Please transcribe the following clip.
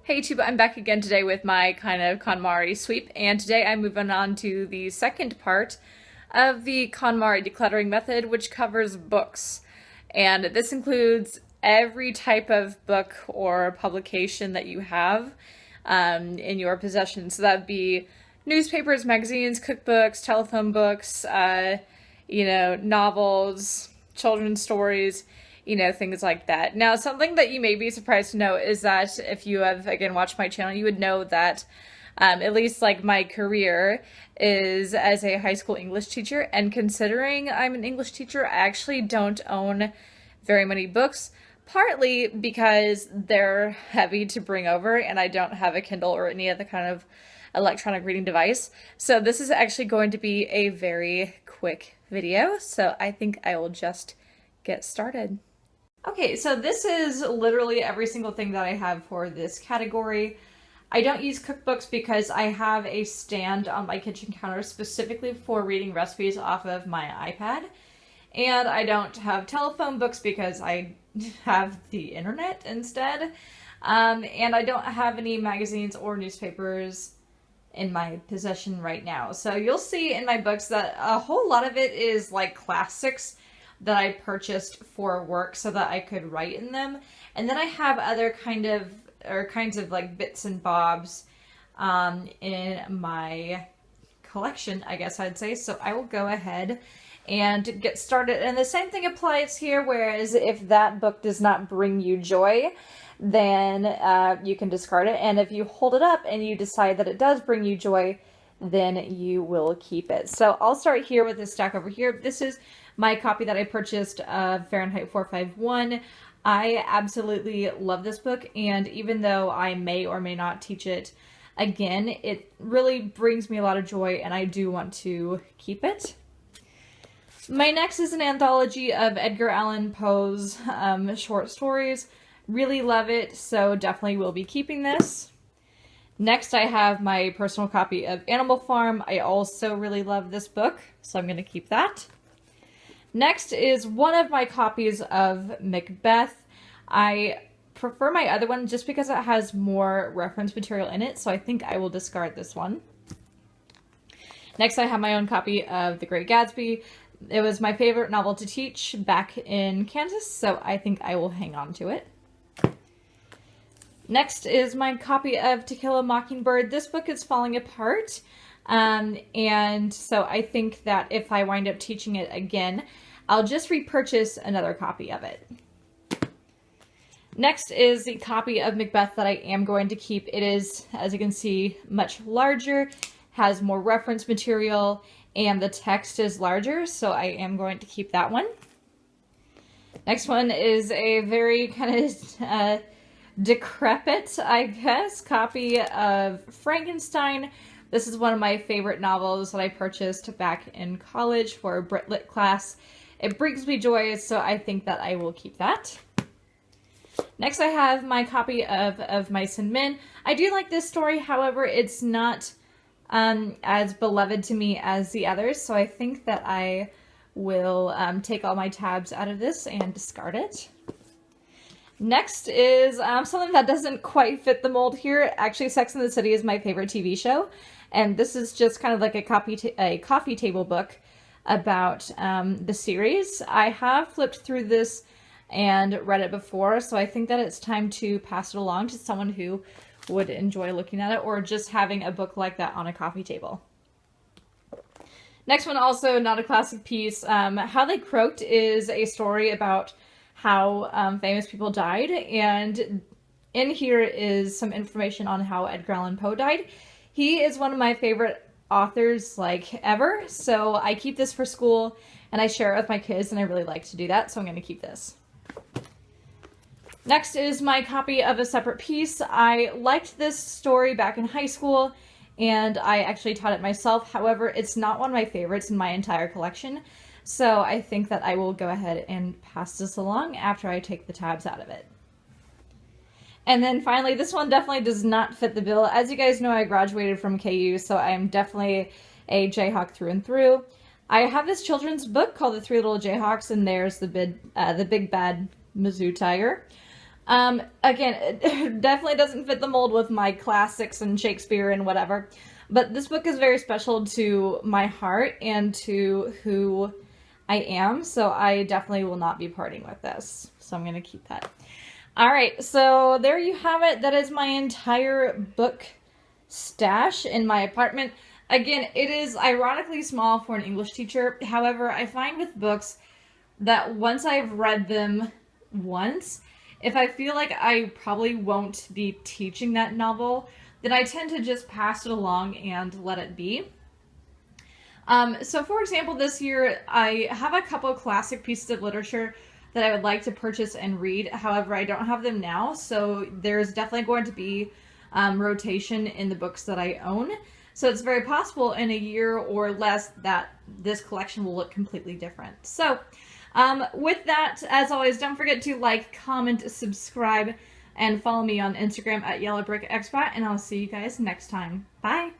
Hey YouTube, I'm back again today with my kind of KonMari sweep, and today I'm moving on to the second part of the KonMari decluttering method, which covers books. And this includes every type of book or publication that you have in your possession. So that'd be newspapers, magazines, cookbooks, telephone books, novels, children's stories, things like that. Now, something that you may be surprised to know is that if you have, again, watched my channel, you would know that at least like my career is as a high school English teacher. And considering I'm an English teacher, I actually don't own very many books, partly because they're heavy to bring over and I don't have a Kindle or any other kind of electronic reading device. So this is actually going to be a very quick video. So I think I will just get started. Okay, so this is literally every single thing that I have for this category. I don't use cookbooks because I have a stand on my kitchen counter specifically for reading recipes off of my iPad. And I don't have telephone books because I have the internet instead. And I don't have any magazines or newspapers in my possession right now. So you'll see in my books that a whole lot of it is like classics that I purchased for work so that I could write in them. And then I have other kinds of like bits and bobs in my collection, I guess I'd say. So I will go ahead and get started. And the same thing applies here, whereas if that book does not bring you joy, then you can discard it. And if you hold it up and you decide that it does bring you joy, then you will keep it. So I'll start here with this stack over here. This is my copy that I purchased of Fahrenheit 451. I absolutely love this book, and even though I may or may not teach it again, it really brings me a lot of joy and I do want to keep it. My next is an anthology of Edgar Allan Poe's short stories. Really love it, so definitely will be keeping this. Next, I have my personal copy of Animal Farm. I also really love this book, so I'm going to keep that. Next is one of my copies of Macbeth. I prefer my other one just because it has more reference material in it, so I think I will discard this one. Next, I have my own copy of The Great Gatsby. It was my favorite novel to teach back in Kansas, so I think I will hang on to it. Next is my copy of To Kill a Mockingbird. This book is falling apart, and so I think that if I wind up teaching it again, I'll just repurchase another copy of it. Next is the copy of Macbeth that I am going to keep. It is, as you can see, much larger, has more reference material, and the text is larger, so I am going to keep that one. Next one is a very kind of decrepit, I guess, copy of Frankenstein. This is one of my favorite novels that I purchased back in college for a Brit Lit class. It brings me joy, so I think that I will keep that. Next, I have my copy of Mice and Men. I do like this story, however, it's not as beloved to me as the others, so I think that I will take all my tabs out of this and discard it. Next is something that doesn't quite fit the mold here. Actually, Sex and the City is my favorite TV show, and this is just kind of like a coffee table book about the series. I have flipped through this and read it before, so I think that it's time to pass it along to someone who would enjoy looking at it or just having a book like that on a coffee table. Next one, also not a classic piece. How They Croaked is a story about how famous people died, and in here is some information on how Edgar Allan Poe died. He is one of my favorite authors like ever, so I keep this for school and I share it with my kids, and I really like to do that, so I'm going to keep this. Next is my copy of A Separate Piece. I liked this story back in high school and I actually taught it myself. However, it's not one of my favorites in my entire collection, so I think that I will go ahead and pass this along after I take the tabs out of it. And then finally, this one definitely does not fit the bill. As you guys know, I graduated from KU, so I'm definitely a Jayhawk through and through. I have this children's book called The Three Little Jayhawks, and there's the big bad Mizzou Tiger. Again, it definitely doesn't fit the mold with my classics and Shakespeare and whatever, but this book is very special to my heart and to who I am, so I definitely will not be parting with this. So I'm going to keep that. All right, so there you have it. That is my entire book stash in my apartment. Again, it is ironically small for an English teacher. However, I find with books that once I've read them once, if I feel like I probably won't be teaching that novel, then I tend to just pass it along and let it be. So for example, this year I have a couple of classic pieces of literature that I would like to purchase and read. However, I don't have them now, so there's definitely going to be rotation in the books that I own. So it's very possible in a year or less that this collection will look completely different. So with that, as always, don't forget to like, comment, subscribe, and follow me on Instagram at YellowBrickExpat, and I'll see you guys next time. Bye!